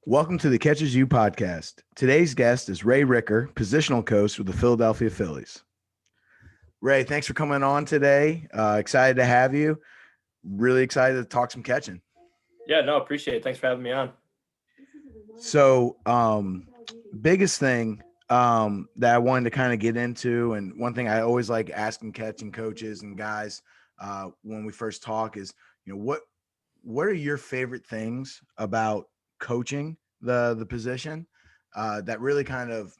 Welcome to the Catches You podcast. Today's guest is Ray Ricker, positional coach with the Philadelphia Phillies. Ray, thanks for coming on today. Excited to have you. Really excited to talk some catching. Yeah, no, appreciate it. Thanks for having me on. So, biggest thing that I wanted to kind of get into, and one thing I always like asking catching coaches and guys when we first talk is, what are your favorite things about coaching the position that really kind of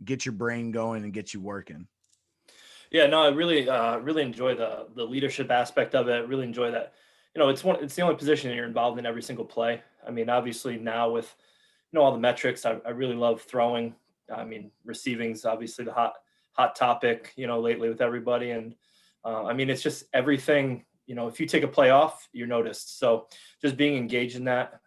get your brain going and get you working? Yeah, no, I really enjoy the leadership aspect of it. Really enjoy that. It's the only position that you're involved in every single play. I mean, obviously now with all the metrics, I really love throwing. I mean, receiving's obviously the hot topic, lately with everybody. And I mean, it's just everything. If you take a play off, you're noticed. So just being engaged in that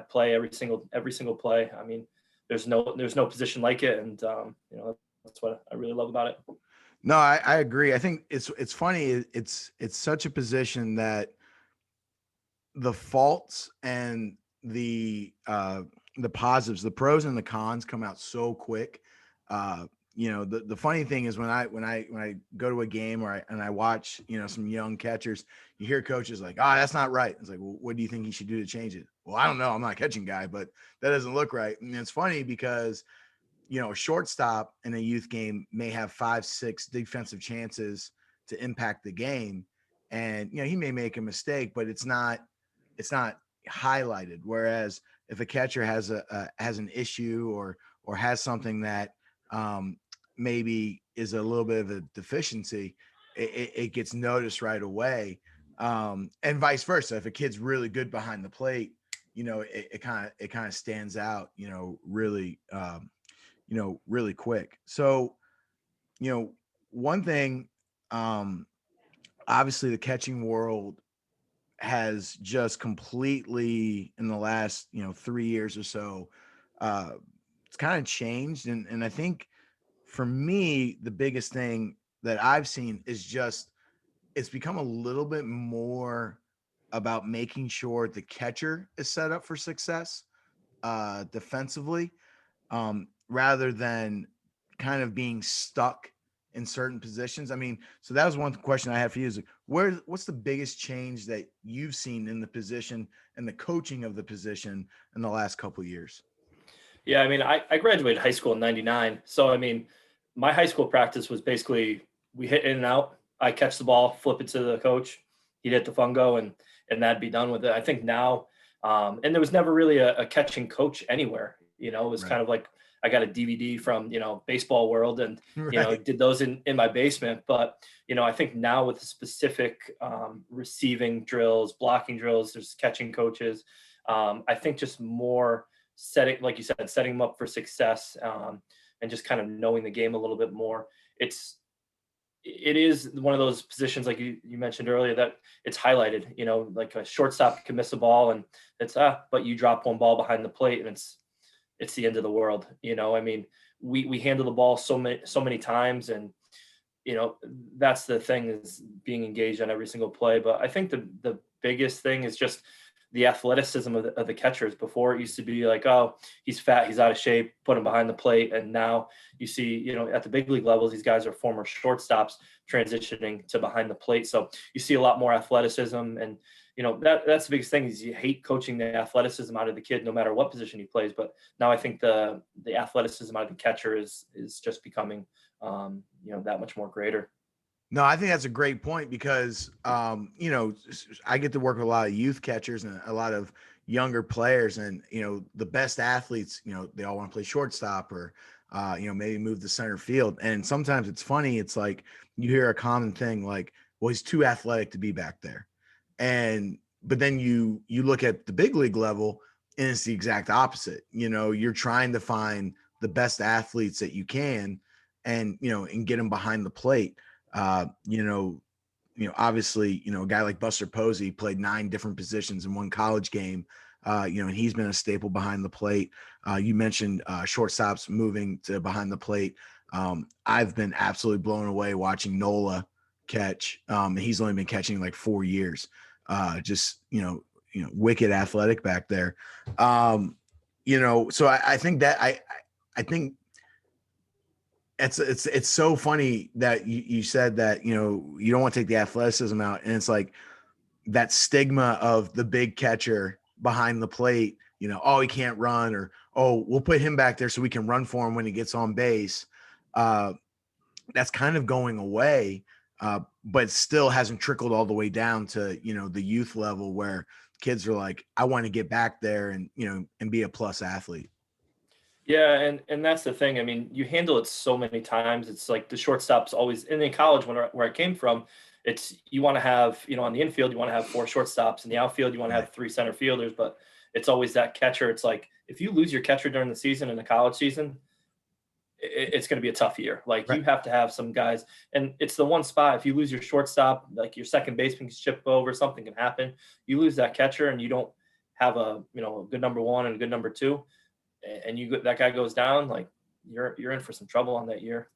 play every single play. I mean, there's no position like it, and that's what I really love about it. No, I agree. I think it's funny. It's such a position that the faults and the positives, the pros and the cons come out so quick. The funny thing is when I go to a game and I watch, some young catchers, you hear coaches like, that's not right. It's like, well, what do you think he should do to change it? Well, I don't know. I'm not a catching guy, but that doesn't look right. And it's funny because, a shortstop in a youth game may have 5-6 defensive chances to impact the game. And, he may make a mistake, but it's not highlighted. Whereas if a catcher has an issue or has something that maybe is a little bit of a deficiency, it gets noticed right away. And vice versa. If a kid's really good behind the plate, it kind of stands out, really, really quick. So, one thing, obviously the catching world has just completely in the last 3 years or so it's kind of changed, and I think for me the biggest thing that I've seen is just it's become a little bit more about making sure the catcher is set up for success defensively, rather than kind of being stuck in certain positions. I mean, so that was one question I had for you is what's the biggest change that you've seen in the position and the coaching of the position in the last couple of years? Yeah, I mean, I graduated high school in '99, so I mean, my high school practice was basically we hit in and out. I catch the ball, flip it to the coach, he'd hit the fungo, and that'd be done with it. I think now, and there was never really a catching coach anywhere. It was Right. kind of like I got a DVD from Baseball World, and Right. did those in my basement. But I think now with the specific receiving drills, blocking drills, there's catching coaches. I think just more setting, like you said, setting them up for success, and just kind of knowing the game a little bit more. It is one of those positions, like you mentioned earlier, that it's highlighted. Like a shortstop can miss a ball, and it's but you drop one ball behind the plate, and it's the end of the world. I mean, we handle the ball so many times, and that's the thing, is being engaged on every single play. But I think the biggest thing is just the athleticism of the catchers. Before, it used to be like, oh, he's fat, he's out of shape, put him behind the plate. And now you see, at the big league levels, these guys are former shortstops transitioning to behind the plate. So you see a lot more athleticism. And, that's the biggest thing, is you hate coaching the athleticism out of the kid, no matter what position he plays. But now I think the athleticism out of the catcher is just becoming, that much more greater. No, I think that's a great point because, I get to work with a lot of youth catchers and a lot of younger players, and, the best athletes, they all want to play shortstop or, maybe move to center field. And sometimes it's funny. It's like you hear a common thing like, well, he's too athletic to be back there. But then you look at the big league level and it's the exact opposite. You're trying to find the best athletes that you can and get them behind the plate. Obviously, a guy like Buster Posey played 9 different positions in one college game, and he's been a staple behind the plate. You mentioned shortstops moving to behind the plate. I've been absolutely blown away watching Nola catch. He's only been catching like 4 years. Just wicked athletic back there. So I think that I think it's so funny that you said that, you don't want to take the athleticism out. And it's like that stigma of the big catcher behind the plate, oh, he can't run, or, oh, we'll put him back there so we can run for him when he gets on base. That's kind of going away, but still hasn't trickled all the way down to, the youth level where kids are like, I want to get back there and, and be a plus athlete. Yeah, and that's the thing. I mean, you handle it so many times. It's like the shortstops always, and in college where I came from, it's you want to have, on the infield, you want to have four shortstops. In the outfield, you want to Right. have three center fielders, but it's always that catcher. It's like if you lose your catcher during the season in the college season, it's going to be a tough year. Like Right. you have to have some guys, and it's the one spot. If you lose your shortstop, like your second baseman can chip over, something can happen. You lose that catcher, and you don't have a good number one and a good number two, and that guy goes down, like you're in for some trouble on that year.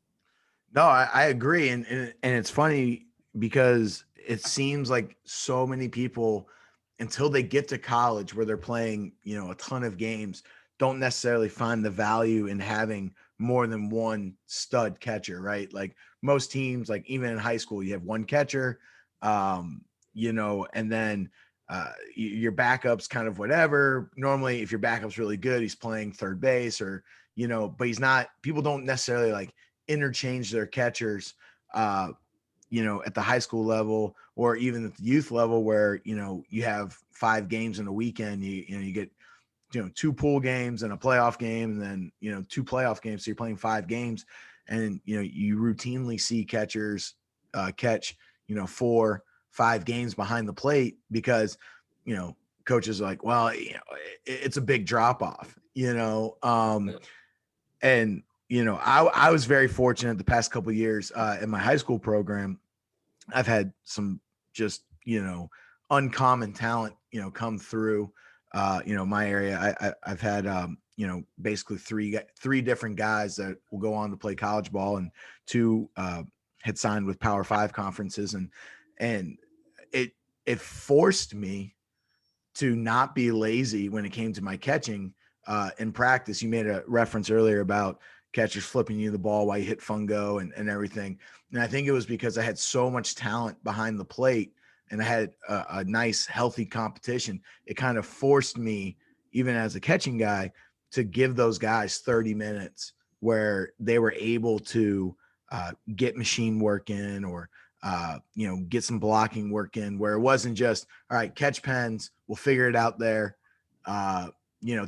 No, I agree. And it's funny because it seems like so many people, until they get to college where they're playing, a ton of games, don't necessarily find the value in having more than one stud catcher, right? Like most teams, like even in high school, you have one catcher, and then your backup's kind of whatever. Normally, if your backup's really good, he's playing third base, or, but he's not, people don't necessarily like interchange their catchers, uh, at the high school level or even at the youth level where, you have 5 games in a weekend, you get, 2 pool games and a playoff game, and then, 2 playoff games. So you're playing 5 games, and, you routinely see catchers catch, 4, 5 games behind the plate because, coaches are like, well, it's a big drop off, Yeah. and, I was very fortunate the past couple of years in my high school program. I've had some just, uncommon talent, come through, my area. I've had, basically three different guys that will go on to play college ball, and 2 had signed with Power 5 conferences. And it, it forced me to not be lazy when it came to my catching in practice. You made a reference earlier about catchers flipping you the ball while you hit fungo and everything. And I think it was because I had so much talent behind the plate and I had a nice, healthy competition. It kind of forced me, even as a catching guy, to give those guys 30 minutes where they were able to get machine work in, or get some blocking work in, where it wasn't just, all right, catch pens, we'll figure it out there,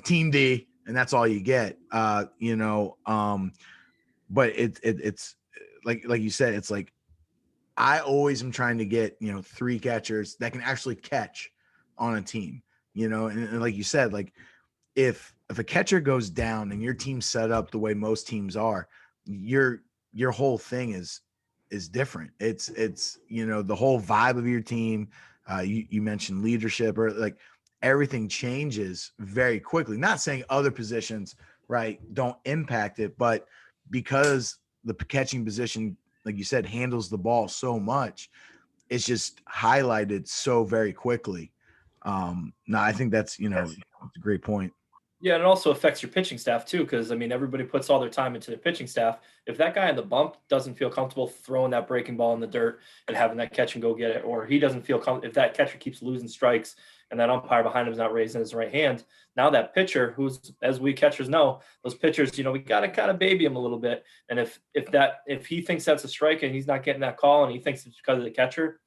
team D, and that's all you get. But it's like you said, it's like I always am trying to get, 3 catchers that can actually catch on a team, and like you said, like if a catcher goes down and your team's set up the way most teams are, your whole thing is different. It's the whole vibe of your team. You mentioned leadership, or like everything changes very quickly. Not saying other positions, right, don't impact it, but because the catching position, like you said, handles the ball so much, it's just highlighted so very quickly. No, I think that's, it's a great point. Yeah, and it also affects your pitching staff too, because I mean, everybody puts all their time into their pitching staff. If that guy in the bump doesn't feel comfortable throwing that breaking ball in the dirt and having that catch and go get it, or he doesn't feel if that catcher keeps losing strikes and that umpire behind him is not raising his right hand, now that pitcher, who's, as we catchers know, those pitchers, we got to kind of baby him a little bit. And if he thinks that's a strike and he's not getting that call and he thinks it's because of the catcher,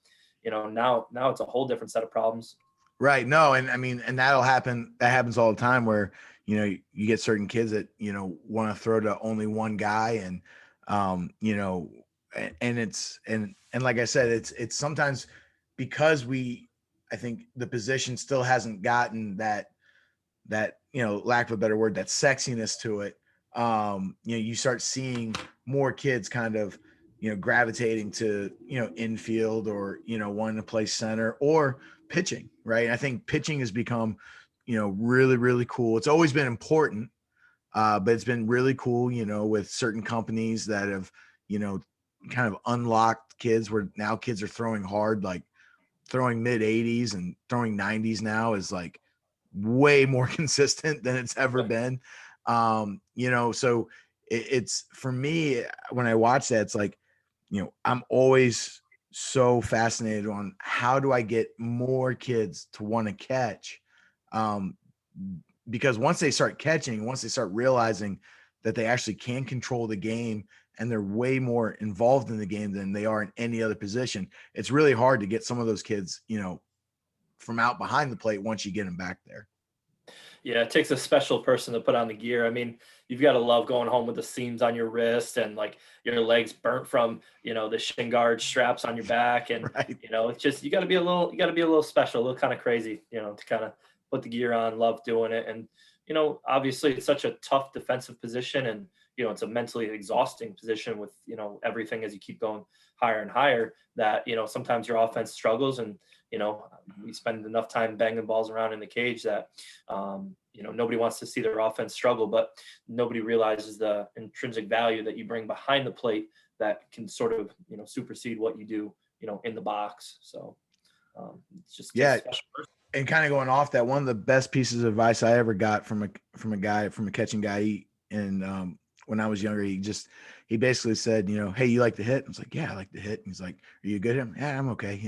now it's a whole different set of problems. Right. No, and I mean, and that'll happen. That happens all the time where, you get certain kids that, want to throw to only one guy, and, and it's, and like I said, it's sometimes because I think the position still hasn't gotten that, lack of a better word, that sexiness to it. You start seeing more kids kind of, gravitating to, infield, or, wanting to play center or pitching. Right. I think pitching has become, really, really cool. It's always been important, but it's been really cool, with certain companies that have, kind of unlocked kids, where now kids are throwing hard, like throwing mid 80s and throwing 90s now is like way more consistent than it's ever been. So it's for me when I watch that, it's like, I'm always so fascinated on how do I get more kids to want to catch. Um, because once they start catching, once they start realizing that they actually can control the game and they're way more involved in the game than they are in any other position, it's really hard to get some of those kids, from out behind the plate once you get them back there. Yeah, it takes a special person to put on the gear. I mean, you've got to love going home with the seams on your wrist and like your legs burnt from, the shin guard straps on your back. And, Right. it's just, you got to be a little special, a little kind of crazy, to kind of put the gear on, love doing it. And, obviously it's such a tough defensive position and, it's a mentally exhausting position with, everything as you keep going higher and higher that, sometimes your offense struggles and, we spend enough time banging balls around in the cage that, nobody wants to see their offense struggle, but nobody realizes the intrinsic value that you bring behind the plate that can sort of, supersede what you do, in the box. So it just takes Yeah. a special person. And kind of going off that, one of the best pieces of advice I ever got from a catching guy, and when I was younger, he basically said, hey, you like to hit? I was like, yeah, I like to hit. And he's like, are you good at him? Yeah, I'm okay,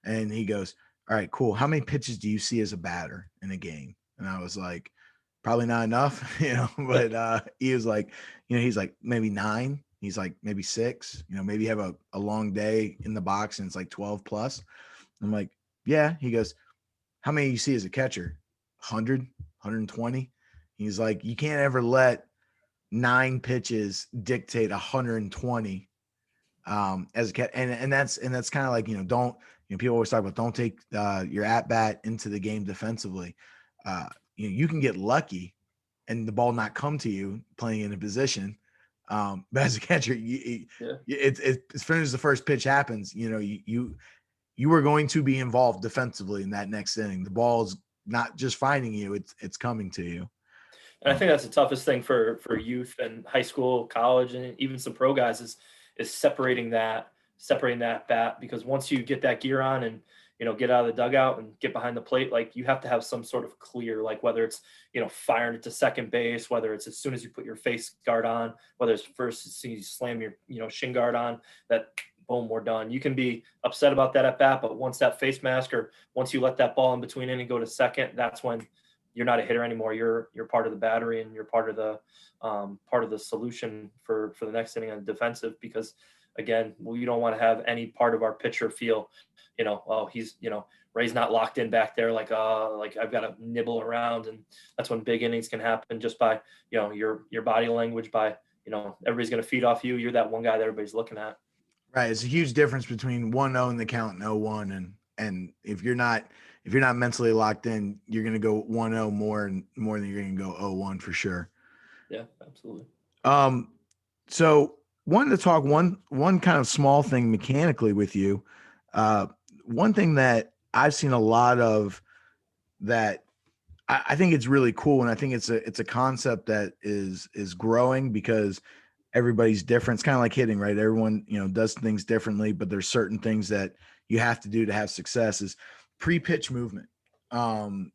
And he goes, all right, cool. How many pitches do you see as a batter in a game? And I was like, probably not enough, but he was like, he's like maybe 9. He's like maybe 6, maybe have a long day in the box and it's like 12 plus. I'm like, yeah. He goes, how many you see as a catcher? 100, 120. He's like, you can't ever let 9 pitches dictate 120 as a cat. And that's kind of like, don't, people always talk about don't take your at bat into the game defensively. You can get lucky and the ball not come to you playing in a position. But as a catcher, Yeah. it's as soon as the first pitch happens, you are going to be involved defensively in that next inning. The ball's not just finding you; it's coming to you. And I think that's the toughest thing for youth and high school, college, and even some pro guys is separating that bat, because once you get that gear on and get out of the dugout and get behind the plate, like you have to have some sort of clear, like whether it's firing it to second base, whether it's as soon as you put your face guard on, whether it's first as soon as you slam your shin guard on, that boom, we're done. You can be upset about that at bat, but once that face mask or once you let that ball in between inning go to second, that's when you're not a hitter anymore. You're part of the battery and you're part of the solution for the next inning on defensive. Because again, we don't want to have any part of our pitcher feel, oh, he's Ray's not locked in back there, like I've got to nibble around, and that's when big innings can happen just by your body language, by everybody's going to feed off you. You're that one guy that everybody's looking at. Right. It's a huge difference between 1-0 in the count and 0-1, and if you're not mentally locked in, you're going to go 1-0 more than you're going to go 0-1 for sure. Yeah, absolutely. So wanted to talk one kind of small thing mechanically with you. One thing that I've seen a lot of that I think it's really cool, and I think it's a concept that is growing because everybody's different. It's kind of like hitting, right? Everyone, does things differently, but there's certain things that you have to do to have success. Is pre-pitch movement. It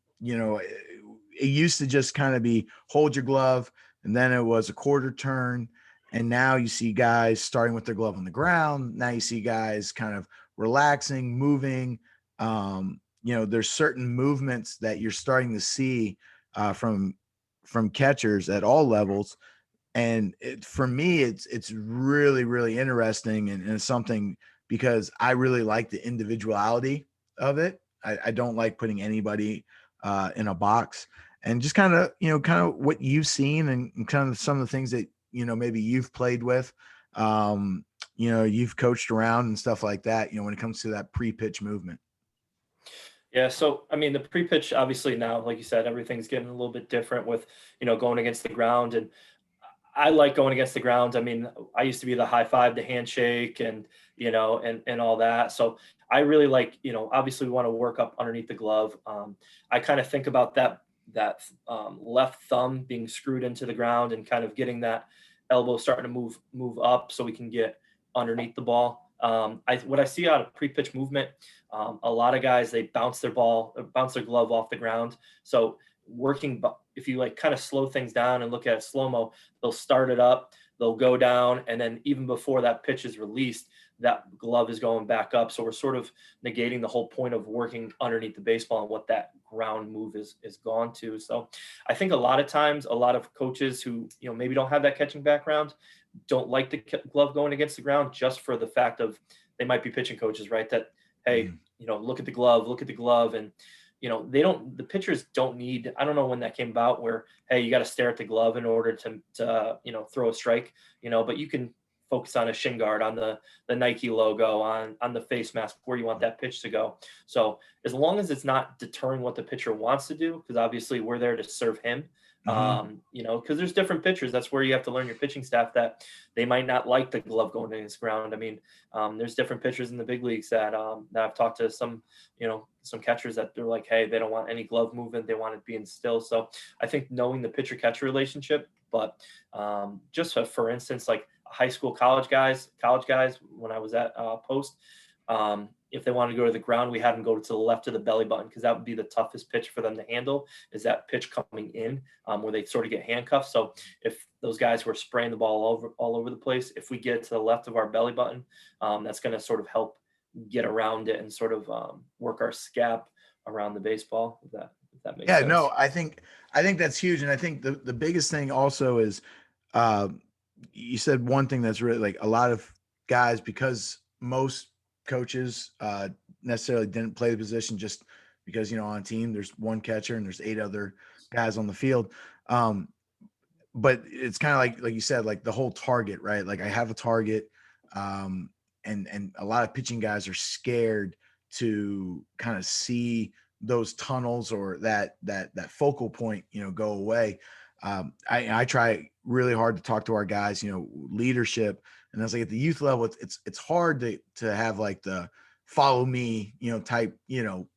used to just kind of be hold your glove, and then it was a quarter turn, and now you see guys starting with their glove on the ground. Now you see guys kind of relaxing, moving. There's certain movements that you're starting to see from catchers at all levels, and for me, it's really really interesting, and it's something because I really like the individuality of it. I don't like putting anybody in a box, and just kind of what you've seen and kind of some of the things that maybe you've played with, you've coached around and stuff like that. When it comes to that pre-pitch movement. Yeah, so I mean, the pre-pitch obviously now, like you said, everything's getting a little bit different with going against the ground, and I like going against the ground. I mean, I used to be the high five, the handshake, and and all that. So I really like, obviously we want to work up underneath the glove. I kind of think about that left thumb being screwed into the ground and kind of getting that elbow starting to move up so we can get underneath the ball. What I see out of pre-pitch movement, a lot of guys, they bounce their ball, bounce their glove off the ground. So if you like kind of slow things down and look at slow mo, they'll start it up, they'll go down, and then even before that pitch is released, that glove is going back up. So we're sort of negating the whole point of working underneath the baseball and what that ground move is gone to. So I think a lot of times, a lot of coaches who maybe don't have that catching background don't like the glove going against the ground, just for the fact of they might be pitching coaches, right? That, hey, look at the glove. And, the pitchers don't need, I don't know when that came about where, hey, you got to stare at the glove in order to throw a strike, but you can focus on a shin guard, on the Nike logo, on the face mask, where you want that pitch to go. So as long as it's not deterring what the pitcher wants to do, because obviously we're there to serve him, because there's different pitchers. That's where you have to learn your pitching staff that they might not like the glove going against the ground. I mean, there's different pitchers in the big leagues that I've talked to some catchers that they're like, hey, they don't want any glove movement. They want it being still. So I think knowing the pitcher catcher relationship, but just for instance, like high school, college guys, when I was at Post, if they wanted to go to the ground, we had them go to the left of the belly button, because that would be the toughest pitch for them to handle, is that pitch coming in, where they sort of get handcuffed. So if those guys were spraying the ball all over the place, if we get to the left of our belly button, that's going to sort of help get around it and sort of work our scap around the baseball. If that makes sense. No, I think that's huge. And I think the biggest thing also is, you said one thing that's really, like, a lot of guys, because most coaches necessarily didn't play the position, just because on a team there's one catcher and there's 8 other guys on the field, but it's kind of like you said, like the whole target, right? Like, I have a target, and a lot of pitching guys are scared to kind of see those tunnels or that focal point go away. I try really hard to talk to our guys, leadership. And that's like, at the youth level, it's hard to have like the follow me, type,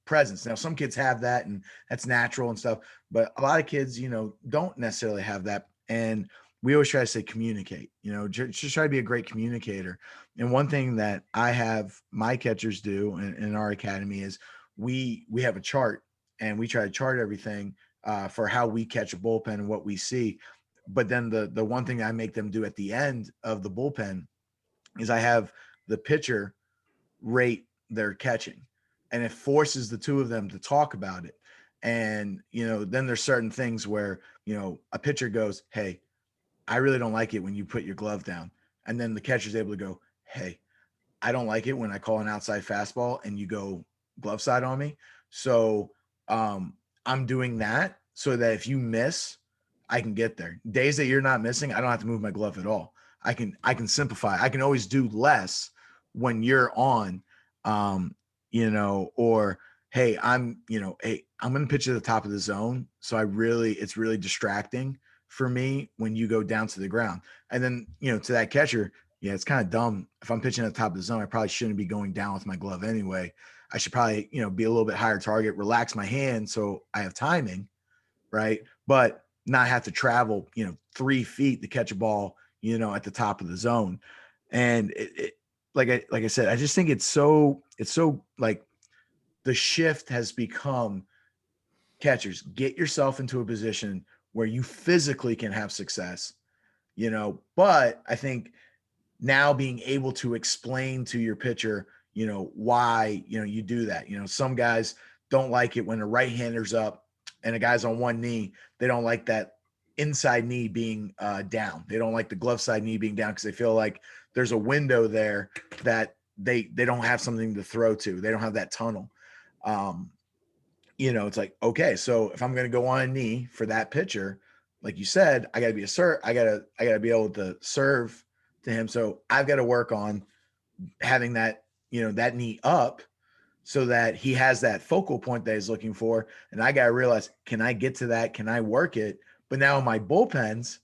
presence. Now, some kids have that, and that's natural and stuff, but a lot of kids, don't necessarily have that. And we always try to say communicate, just try to be a great communicator. And one thing that I have my catchers do in our academy is we have a chart, and we try to chart everything for how we catch a bullpen and what we see. But then the one thing I make them do at the end of the bullpen is I have the pitcher rate their catching, and it forces the two of them to talk about it. And then there's certain things where a pitcher goes, hey, I really don't like it when you put your glove down. And then the catcher's able to go, hey, I don't like it when I call an outside fastball and you go glove side on me. So I'm doing that so that if you miss, I can get there. Days that you're not missing, I don't have to move my glove at all. I can simplify. I can always do less when you're on, or hey, I'm going to pitch at the top of the zone. So it's really distracting for me when you go down to the ground. And then, to that catcher, yeah, it's kind of dumb. If I'm pitching at the top of the zone, I probably shouldn't be going down with my glove anyway. I should probably, be a little bit higher target, relax my hand so I have timing, right? But not have to travel, 3 feet to catch a ball, at the top of the zone. And like I said, I just think it's so like, the shift has become, catchers, get yourself into a position where you physically can have success, but I think now being able to explain to your pitcher, why, you do that. Some guys don't like it when a right-hander's up and a guy's on one knee. They don't like that inside knee being down. They don't like the glove side knee being down because they feel like there's a window there that they don't have something to throw to. They don't have that tunnel. It's like, okay, so if I'm going to go on a knee for that pitcher, like you said, I gotta be able to serve to him. So I've got to work on having that, that knee up so that he has that focal point that he's looking for. And I got to realize, can I get to that? Can I work it? But now in my bullpens,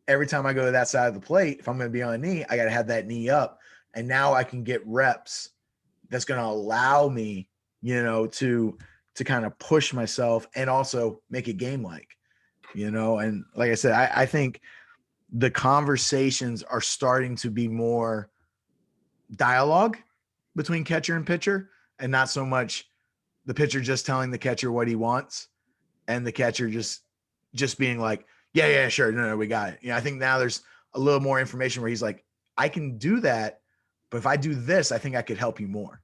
every time I go to that side of the plate, if I'm going to be on a knee, I got to have that knee up. And now I can get reps that's going to allow me, to kind of push myself and also make it game-like, and like I said, I think the conversations are starting to be more dialogue between catcher and pitcher, and not so much the pitcher just telling the catcher what he wants and the catcher just being like, yeah, sure, no, we got it. I think now there's a little more information where he's like, I can do that, but if I do this, I think I could help you more.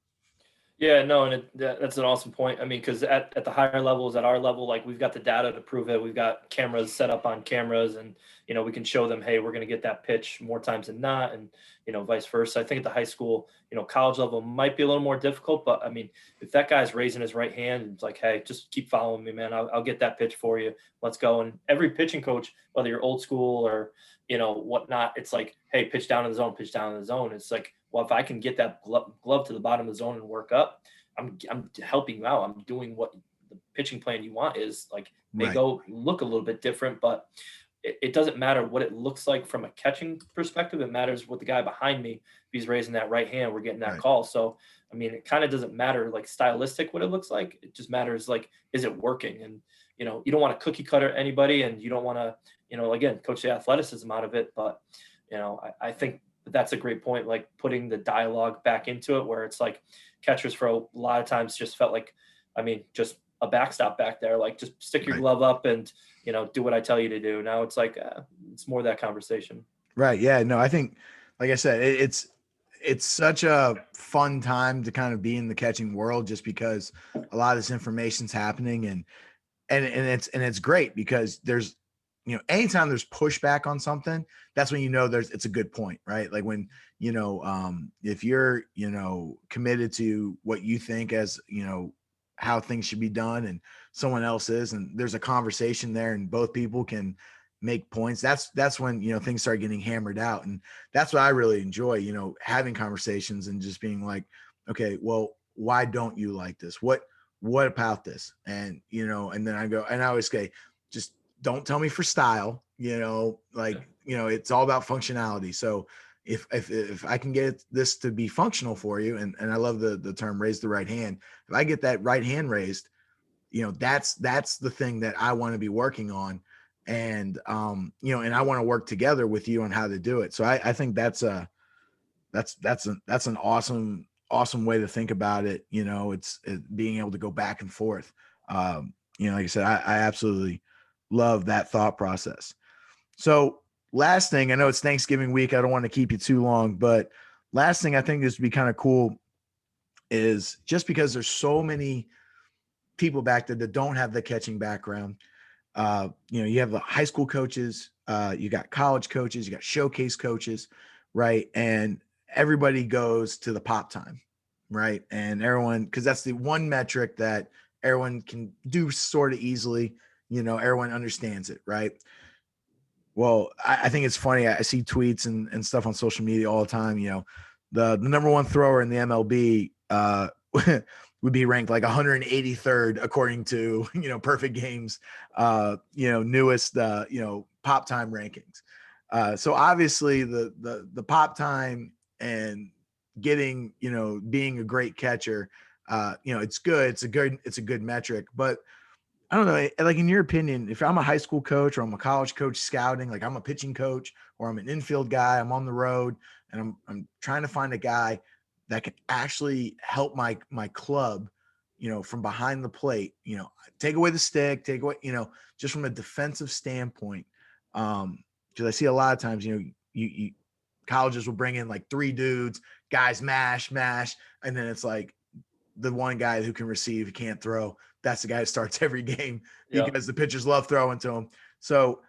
Yeah, no, and that's an awesome point. I mean, because at the higher levels, at our level, like we've got the data to prove it. We've got cameras set up on cameras, and we can show them, hey, we're going to get that pitch more times than not, and vice versa. I think at the high school, college level might be a little more difficult, but I mean, if that guy's raising his right hand, it's like, hey, just keep following me, man. I'll get that pitch for you. Let's go. And every pitching coach, whether you're old school or whatnot, it's like, hey, pitch down in the zone, pitch down in the zone. It's like, well, if I can get that glove to the bottom of the zone and work up, I'm helping you out. I'm doing what the pitching plan you want is. Like, may Right. go look a little bit different, but it doesn't matter what it looks like from a catching perspective. It matters what the guy behind me, if he's raising that right hand, we're getting that Right. call. So, I mean, it kind of doesn't matter like stylistic what it looks like. It just matters like, is it working? And, you don't want to cookie cutter anybody, and you don't want to, again, coach the athleticism out of it. But, I think that's a great point, like putting the dialogue back into it, where it's like catchers for a lot of times just felt like, I mean, just a backstop back there, like just stick your Right. glove up and, do what I tell you to do. Now it's like, it's more that conversation. Right. Yeah. No, I think, like I said, it's such a fun time to kind of be in the catching world, just because a lot of this information's happening, and it's great because there's, anytime there's pushback on something, that's when it's a good point, right? Like when, if you're, committed to what you think as, how things should be done, and someone else is, and there's a conversation there and both people can make points, that's when, things start getting hammered out. And that's what I really enjoy, having conversations and just being like, okay, well, why don't you like this? What about this? And, and then I go, and I always say, just don't tell me for style, like, it's all about functionality. So if I can get this to be functional for you, and I love the term raise the right hand. If I get that right hand raised, that's the thing that I want to be working on. And, and I want to work together with you on how to do it. So I think that's an awesome way to think about it. It's being able to go back and forth. Like I said, I absolutely love that thought process. So last thing, I know it's Thanksgiving week. I don't want to keep you too long, but last thing I think this would be kind of cool is, just because there's so many people back there that don't have the catching background. You have the high school coaches, you got college coaches, you got showcase coaches, right? And everybody goes to the pop time, right? And everyone, because that's the one metric that everyone can do sort of easily, everyone understands it, right? Well, I think it's funny. I see tweets and stuff on social media all the time. The number one thrower in the MLB would be ranked like 183rd according to Perfect Games, newest pop time rankings. So obviously the pop time and getting being a great catcher, it's good. It's a good metric, but I don't know, like in your opinion, if I'm a high school coach or I'm a college coach scouting, like I'm a pitching coach or I'm an infield guy, I'm on the road and I'm trying to find a guy that can actually help my club, from behind the plate, take away the stick, take away, just from a defensive standpoint. Because I see a lot of times, you colleges will bring in like three dudes, guys mash, and then it's like the one guy who can receive, can't throw. That's the guy that starts every game Yeah. because the pitchers love throwing to him. So,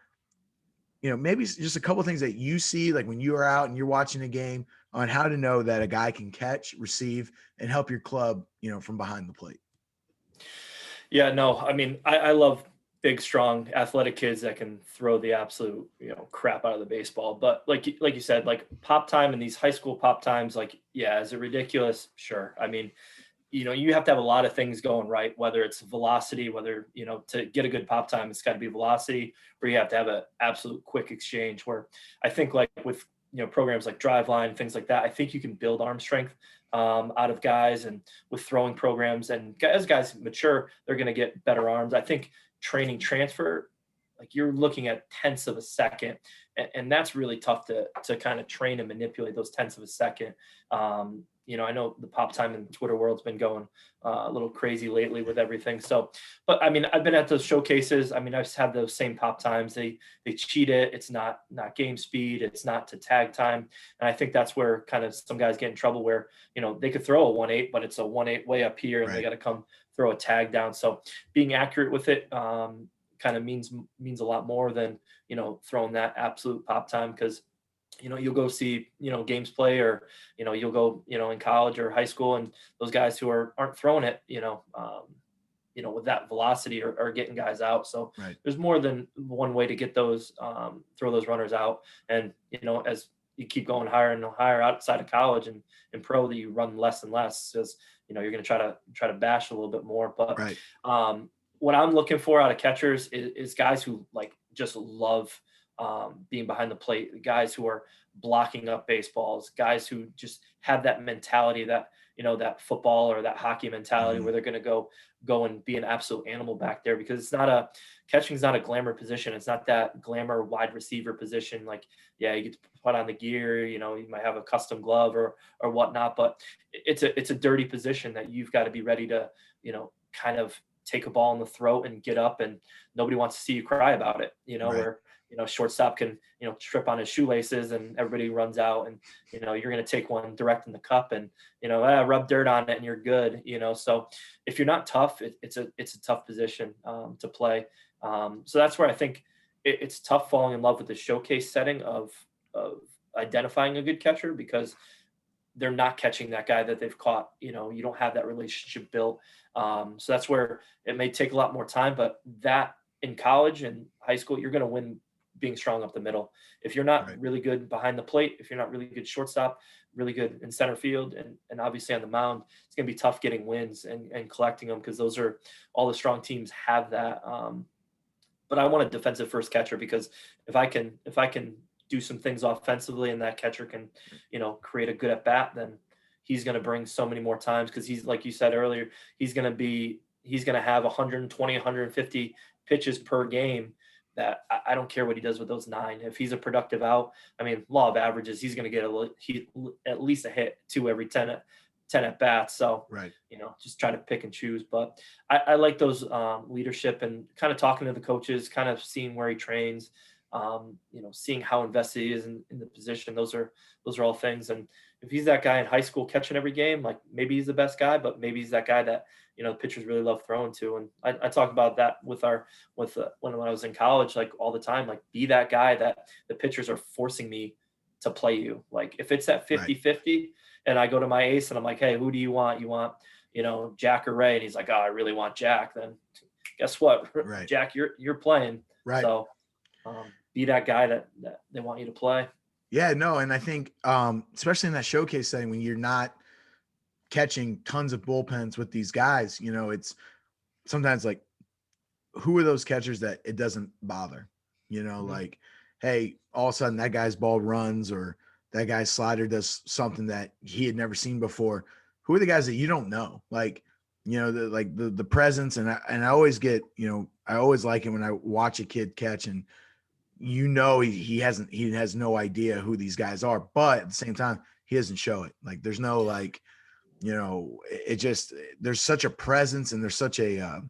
maybe just a couple of things that you see, like when you are out and you're watching a game, on how to know that a guy can catch, receive, and help your club, from behind the plate. Yeah, no, I mean, I love big, strong, athletic kids that can throw the absolute, crap out of the baseball. But like you said, like pop time and these high school pop times, like, yeah, is it ridiculous? Sure. I mean, you have to have a lot of things going right, whether it's velocity, whether, to get a good pop time, it's got to be velocity, or you have to have an absolute quick exchange. Where I think like with, programs like Driveline, things like that, I think you can build arm strength out of guys, and with throwing programs, and as guys mature, they're going to get better arms. I think training transfer Like you're looking at tenths of a second, and that's really tough to kind of train and manipulate those tenths of a second. I know the pop time in the Twitter world's been going a little crazy lately with everything. So, but I mean, I've been at those showcases. I mean, I've had those same pop times. They cheat it. It's not game speed. It's not to tag time. And I think that's where kind of some guys get in trouble where, they could throw a 1.8, but it's a 1.8 way up here and they got to come throw a tag down. So being accurate with it kind of means a lot more than, throwing that absolute pop time. Cause you'll go see, games play or, you'll go, in college or high school and those guys who aren't throwing it, with that velocity are getting guys out. So Right. there's more than one way to get those, throw those runners out. And, as you keep going higher and higher outside of college and pro, that you run less and less because, you're going to try to bash a little bit more. But Right. What I'm looking for out of catchers is guys who like just love being behind the plate, guys who are blocking up baseballs, guys who just have that mentality that, that football or that hockey mentality where they're going to go and be an absolute animal back there because catching is not a glamour position. It's not that glamour wide receiver position. Like, yeah, you get to put on the gear, you might have a custom glove or whatnot, but it's a dirty position that you've got to be ready to, kind of take a ball in the throat and get up and nobody wants to see you cry about it, Right. where, shortstop can, trip on his shoelaces and everybody runs out and, you're going to take one direct in the cup and, rub dirt on it and you're good, so if you're not tough, it's a tough position to play. So that's where I think it's tough falling in love with the showcase setting of identifying a good catcher because they're not catching that guy that they've caught. You don't have that relationship built. So that's where it may take a lot more time, but that in college and high school, you're going to win being strong up the middle. If you're not Right. really good behind the plate, if you're not really good shortstop, really good in center field and obviously on the mound, it's going to be tough getting wins and collecting them because those are all the strong teams have that. But I want a defensive first catcher because if I can do some things offensively and that catcher can, create a good at bat, then he's going to bring so many more times because he's like you said earlier, he's going to have 120, 150 pitches per game that I don't care what he does with those 9. If he's a productive out, I mean, law of averages, he's going to get at least a hit 2 every 10 at bats. So, Right. just try to pick and choose. But I like those leadership and kind of talking to the coaches, kind of seeing where he trains, seeing how invested he is in the position. Those are all things. And if he's that guy in high school catching every game, like maybe he's the best guy, but maybe he's that guy that, the pitchers really love throwing to. And I talk about that when I was in college, like all the time, like be that guy that the pitchers are forcing me to play you. Like if it's at 50-50 and I go to my ace and I'm like, hey, who do you want? You want, Jack or Ray? And he's like, oh, I really want Jack. Then guess what? Right. Jack, you're playing. Right. So be that guy that they want you to play. Yeah, no. And I think, especially in that showcase setting, when you're not catching tons of bullpens with these guys, it's sometimes like, who are those catchers that it doesn't bother, like, hey, all of a sudden that guy's ball runs or that guy's slider does something that he had never seen before. Who are the guys that you don't know? Like, the presence. And I always get, I always like it when I watch a kid catch and, he has no idea who these guys are, but at the same time, he doesn't show it. Like there's no, like, it just, there's such a presence and there's such a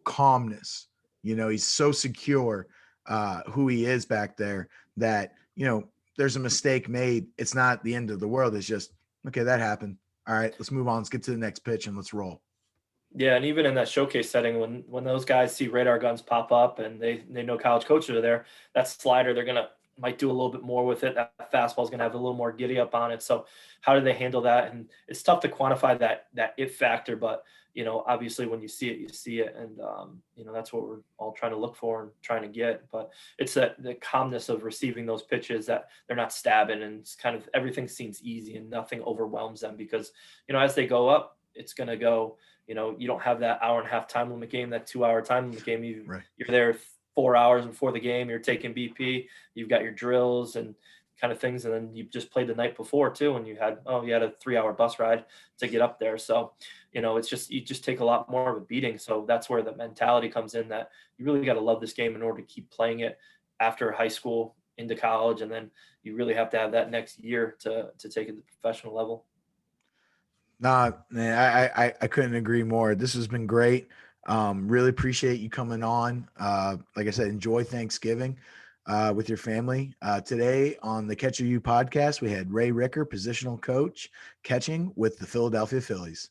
calmness, he's so secure who he is back there that, there's a mistake made. It's not the end of the world. It's just, okay, that happened. All right, let's move on. Let's get to the next pitch and let's roll. Yeah, and even in that showcase setting, when those guys see radar guns pop up and they know college coaches are there, that slider might do a little bit more with it. That fastball is gonna have a little more giddy up on it. So how do they handle that? And it's tough to quantify that it factor, but obviously when you see it, you see it, and that's what we're all trying to look for and trying to get. But it's the calmness of receiving those pitches that they're not stabbing, and it's kind of everything seems easy and nothing overwhelms them because as they go up, it's gonna go. You don't have that hour and a half time limit game, that 2-hour time limit game. You're there 4 hours before the game. You're taking BP. You've got your drills and kind of things. And then you just played the night before too, and you had a 3 hour bus ride to get up there. So, it's just, you just take a lot more of a beating. So that's where the mentality comes in, that you really got to love this game in order to keep playing it after high school into college. And then you really have to have that next year to take it to the professional level. Nah, man, I couldn't agree more. This has been great. Really appreciate you coming on. Like I said, enjoy Thanksgiving with your family. Today on the Catcher U podcast, we had Ray Ricker, positional coach, catching with the Philadelphia Phillies.